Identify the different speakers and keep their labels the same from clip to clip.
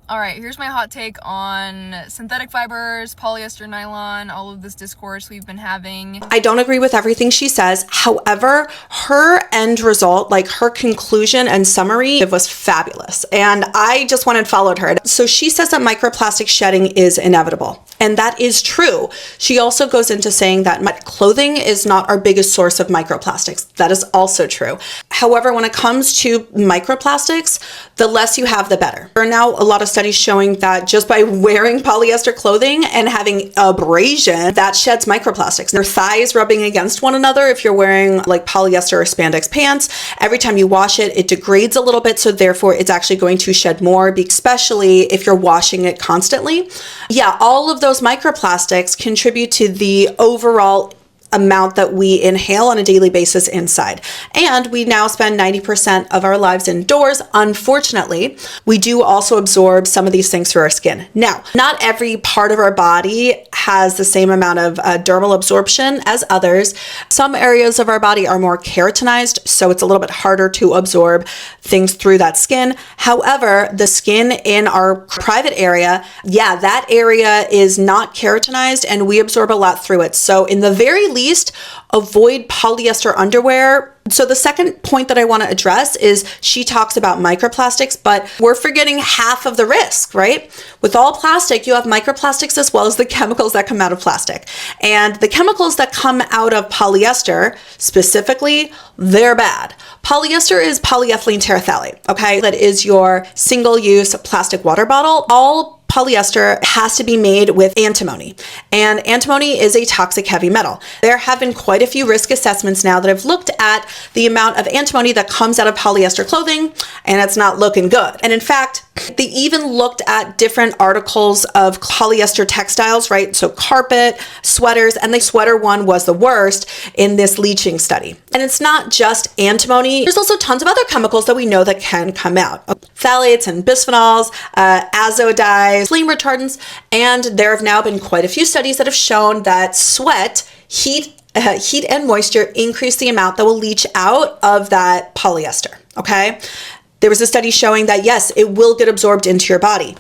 Speaker 1: All right, here's my hot take on synthetic fibers, polyester, nylon, all of this discourse we've been having.
Speaker 2: I don't agree with everything she says. However, her end result, like her conclusion and summary, it was fabulous. And I just went and followed her. So she says that microplastic shedding is inevitable. And that is true. She also goes into saying that clothing is not our biggest source of microplastics. That is also true. However, when it comes to microplastics, the less you have, the better. There are now a lot of studies showing that just by wearing polyester clothing and having abrasion, that sheds microplastics. Your thighs rubbing against one another, if you're wearing like polyester or spandex pants, every time you wash it, it degrades a little bit. So therefore, it's actually going to shed more, especially if you're washing it constantly. Yeah, all of those microplastics contribute to the overall amount that we inhale on a daily basis inside. And we now spend 90% of our lives indoors. Unfortunately, we do also absorb some of these things through our skin. Now, not every part of our body has the same amount of dermal absorption as others. Some areas of our body are more keratinized, so it's a little bit harder to absorb things through that skin. However, the skin in our private area, yeah, that area is not keratinized and we absorb a lot through it. So in the very least, avoid polyester underwear. So the second point that I want to address is she talks about microplastics, but we're forgetting half of the risk, right? With all plastic, you have microplastics as well as the chemicals that come out of plastic. And the chemicals that come out of polyester, specifically, they're bad. Polyester is polyethylene terephthalate, okay? That is your single-use plastic water bottle. All polyester has to be made with antimony, and antimony is a toxic heavy metal. There have been quite a few risk assessments now that have looked at the amount of antimony that comes out of polyester clothing, and it's not looking good. And in fact, they even looked at different articles of polyester textiles, right? So carpet, sweaters, and the sweater one was the worst in this leaching study. And it's not just antimony. There's also tons of other chemicals that we know that can come out. Phthalates and bisphenols, azo dyes, flame retardants, and there have now been quite a few studies that have shown that sweat, heat and moisture increase the amount that will leach out of that polyester, okay? There was a study showing that, yes, it will get absorbed into your body.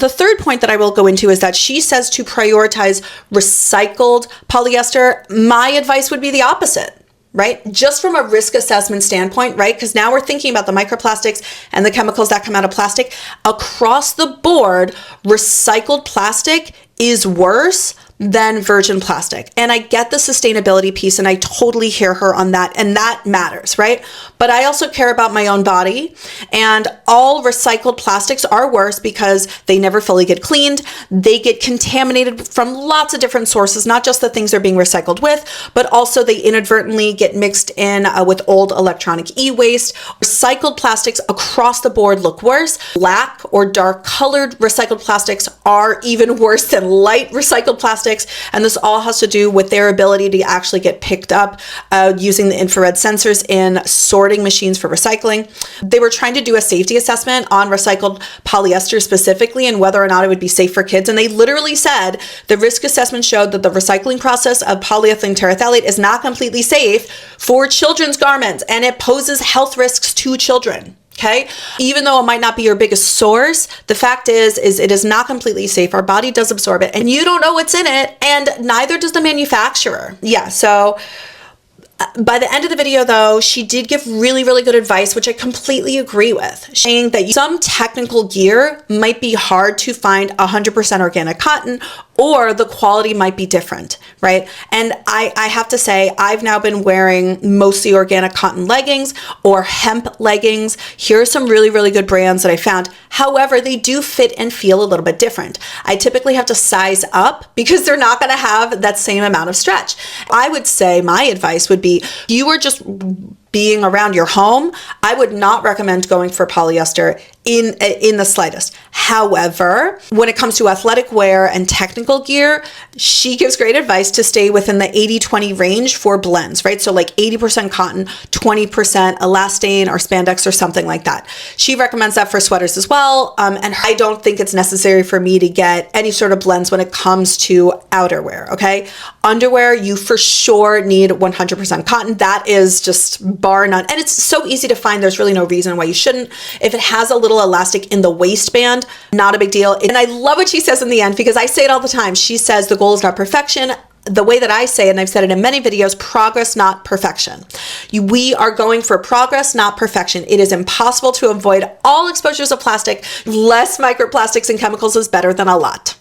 Speaker 2: The third point that I will go into is that she says to prioritize recycled polyester. My advice would be the opposite, right? Just from a risk assessment standpoint, right? Because now we're thinking about the microplastics and the chemicals that come out of plastic. Across the board, recycled plastic is worse than virgin plastic. And I get the sustainability piece and I totally hear her on that, and that matters, right? But I also care about my own body, and all recycled plastics are worse because they never fully get cleaned. They get contaminated from lots of different sources, not just the things they're being recycled with, but also they inadvertently get mixed in with old electronic e-waste. Recycled plastics across the board look worse. Black or dark colored recycled plastics are even worse than light recycled plastics. And this all has to do with their ability to actually get picked up using the infrared sensors in sorting machines for recycling. They were trying to do a safety assessment on recycled polyester specifically and whether or not it would be safe for kids. And they literally said the risk assessment showed that the recycling process of polyethylene terephthalate is not completely safe for children's garments, and it poses health risks to children. Okay, even though it might not be your biggest source, the fact is it is not completely safe. Our body does absorb it, and you don't know what's in it, and neither does the manufacturer. Yeah, so by the end of the video, though, she did give really, really good advice, which I completely agree with, saying that some technical gear might be hard to find 100% organic cotton, or the quality might be different, right? And I have to say, I've now been wearing mostly organic cotton leggings or hemp leggings. Here are some really, really good brands that I found. However, they do fit and feel a little bit different. I typically have to size up because they're not going to have that same amount of stretch. I would say my advice would be, you are just being around your home, I would not recommend going for polyester in the slightest. However, when it comes to athletic wear and technical gear, she gives great advice to stay within the 80-20 range for blends, right? So like 80% cotton, 20% elastane or spandex or something like that. She recommends that for sweaters as well. And I don't think it's necessary for me to get any sort of blends when it comes to outerwear, okay? Underwear, you for sure need 100% cotton. That is just bar none. And it's so easy to find. There's really no reason why you shouldn't. If it has a little elastic in the waistband, not a big deal. And I love what she says in the end, because I say it all the time. She says the goal is not perfection. The way that I say it, and I've said it in many videos, progress, not perfection. We are going for progress, not perfection. It is impossible to avoid all exposures of plastic. Less microplastics and chemicals is better than a lot.